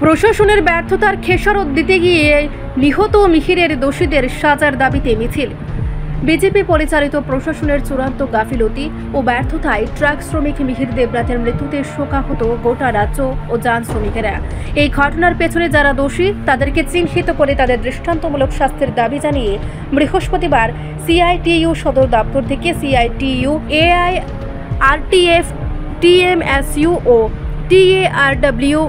প্রশাসনের ব্যর্থতার খেসারত দিতে গিয়ে নিহত মিহিরের দোষীদের সাজার দাবিতে মিছিল। বিজেপি পরিচালিত প্রশাসনের চূড়ান্ত গাফিলতি ও ব্যর্থতায় ট্রাক শ্রমিক মিহির দেবনাথের মৃত্যুতে শোকাহত গোটা রাজ্য ও যান শ্রমিকেরা। এই ঘটনার পেছনে যারা দোষী তাদেরকে চিহ্নিত করে তাদের দৃষ্টান্তমূলক শাস্তির দাবি জানিয়ে বৃহস্পতিবার সিআইটিইউ সদর দপ্তর থেকে সিআইটিইউ, এআইআরটিএফ, টিএমএসইউ ও টিএআরডব্লিউ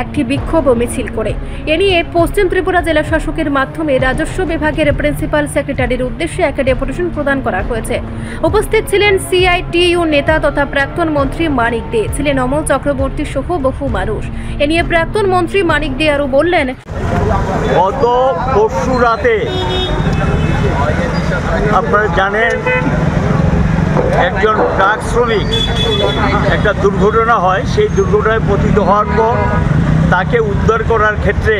একটি বিক্ষোভ মিছিল করে। এ নিয়ে পশ্চিম ত্রিপুরা জেলা শাসকের মাধ্যমে রাজস্ব বিভাগের প্রিন্সিপাল সেক্রেটারির উদ্দেশ্যে এক ডেপুটেশন প্রদান করা হয়েছে। উপস্থিত ছিলেন সিআইটিইউ নেতা তথা প্রাক্তন মন্ত্রী মানিক দে, ছিলেন অমল চক্রবর্তী সহ বহু মানুষ। এ নিয়ে প্রাক্তন মন্ত্রী মানিক দে আরও বললেন, গত পরশু রাতে আপনারা জানেন একজন ট্রাক শ্রমিক একটা দুর্ঘটনা হয়। সেই দুর্ঘটনায় পতিত হওয়ার পর তাকে উদ্ধার করার ক্ষেত্রে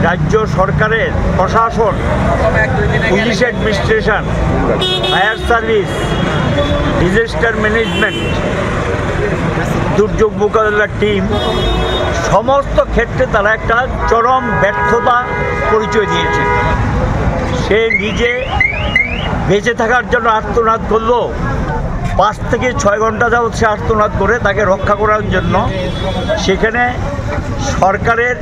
রাজ্য সরকারের প্রশাসন, police administration, fire service, disaster management, দুর্যোগ মোকাবিলার টিম সমস্ত ক্ষেত্রে তারা একটা চরম ব্যর্থতা পরিচয় দিয়েছে। সে নিজে বেঁচে থাকার জন্য আর্তনাদ করলো, 5 থেকে 6 ঘন্টা যাবৎ সে আর্তনাদ করে তাকে রক্ষা করার জন্য। সেখানে সরকারের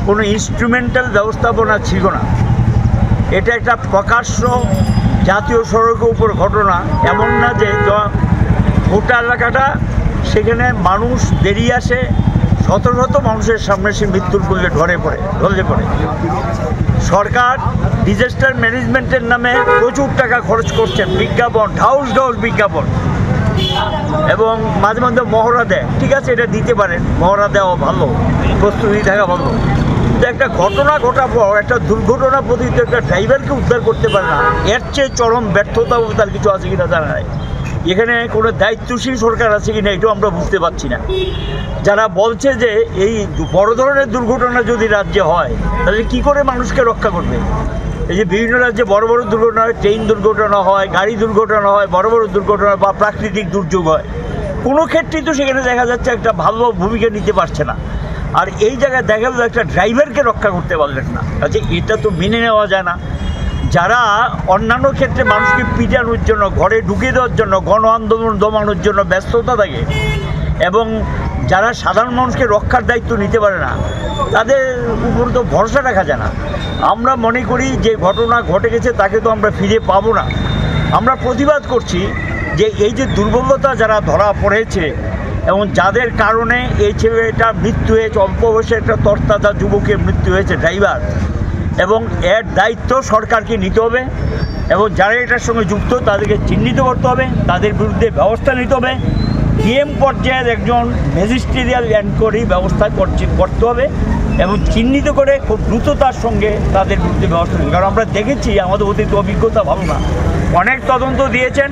কোনো ইনস্ট্রুমেন্টাল ব্যবস্থাপনা ছিল না। এটা একটা প্রকাশ্য জাতীয় সড়কের উপর ঘটনা, এমন না যে গোটা এলাকাটা, সেখানে মানুষ বেরিয়ে আসে, শত শত মানুষের সামনে সে মৃত্যুর কোলে ঢলে পড়ে। সরকার ডিজাস্টার ম্যানেজমেন্টের নামে প্রচুর টাকা খরচ করছেন, বিজ্ঞাপন, ঢাউস বিজ্ঞাপন, এবং মাঝে মাঝে মহড়া দেয়। ঠিক আছে, এটা দিতে পারেন, মহড়া দেওয়া ভালো, প্রস্তুতি থাকা ভালো, কিন্তু একটা ঘটনা ঘটার পর একটা দুর্ঘটনা পতিত একটা ড্রাইভারকে উদ্ধার করতে পারে না, এর চেয়ে চরম ব্যর্থতা তার কিছু আছে কিনা জানা নাই। এখানে কোনো দায়িত্বশীল সরকার আছে কিনা এটাও আমরা বুঝতে পারছি না। যারা বলছে যে এই বড় ধরনের দুর্ঘটনা যদি রাজ্যে হয় তাহলে কি করে মানুষকে রক্ষা করবে? এই যে বিভিন্ন রাজ্যে বড় বড় দুর্ঘটনা হয়, ট্রেন দুর্ঘটনা হয়, গাড়ি দুর্ঘটনা হয়, বড় বড় দুর্ঘটনা বা প্রাকৃতিক দুর্যোগ হয়, কোনো ক্ষেত্রেই তো সেখানে দেখা যাচ্ছে একটা ভালো ভূমিকা নিতে পারছে না। আর এই জায়গায় দেখা গেল একটা ড্রাইভারকে রক্ষা করতে পারলেন না। আচ্ছা, এটা তো মেনে নেওয়া যায় না। যারা অন্যান্য ক্ষেত্রে মানুষকে পিটানোর জন্য, ঘরে ঢুকিয়ে দেওয়ার জন্য, গণ আন্দোলন দমানোর জন্য ব্যস্ততা থাকে, এবং যারা সাধারণ মানুষকে রক্ষার দায়িত্ব নিতে পারে না, তাদের উপর তো ভরসা রাখা যায় না। আমরা মনে করি যে ঘটনা ঘটে গেছে তাকে তো আমরা ফিরে পাবো না। আমরা প্রতিবাদ করছি যে এই যে দুর্বলতা যারা ধরা পড়েছে এবং যাদের কারণে এই ছেলেটার মৃত্যু হয়েছে, অল্প বয়সে একটা তরতাজা যুবকের মৃত্যু হয়েছে ড্রাইভার, এবং এর দায়িত্ব সরকারকে নিতে হবে, এবং যারা এটার সঙ্গে যুক্ত তাদেরকে চিহ্নিত করতে হবে, তাদের বিরুদ্ধে ব্যবস্থা নিতে হবে। ডিএম পর্যায়ের একজন ম্যাজিস্ট্রিয়াল এনকোয়ারি ব্যবস্থা করতে হবে, এবং চিহ্নিত করে খুব দ্রুততার সঙ্গে তাদের বিরুদ্ধে ব্যবস্থা নিতে হবে। কারণ আমরা দেখেছি আমাদের অতীত অভিজ্ঞতা ভালো না, অনেক তদন্ত দিয়েছেন,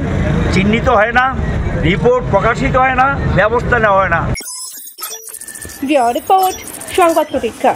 চিহ্নিত হয় না, রিপোর্ট প্রকাশিত হয় না, ব্যবস্থা নেওয়া হয় না। রিপোর্ট সংবাদ প্রতীক্ষা।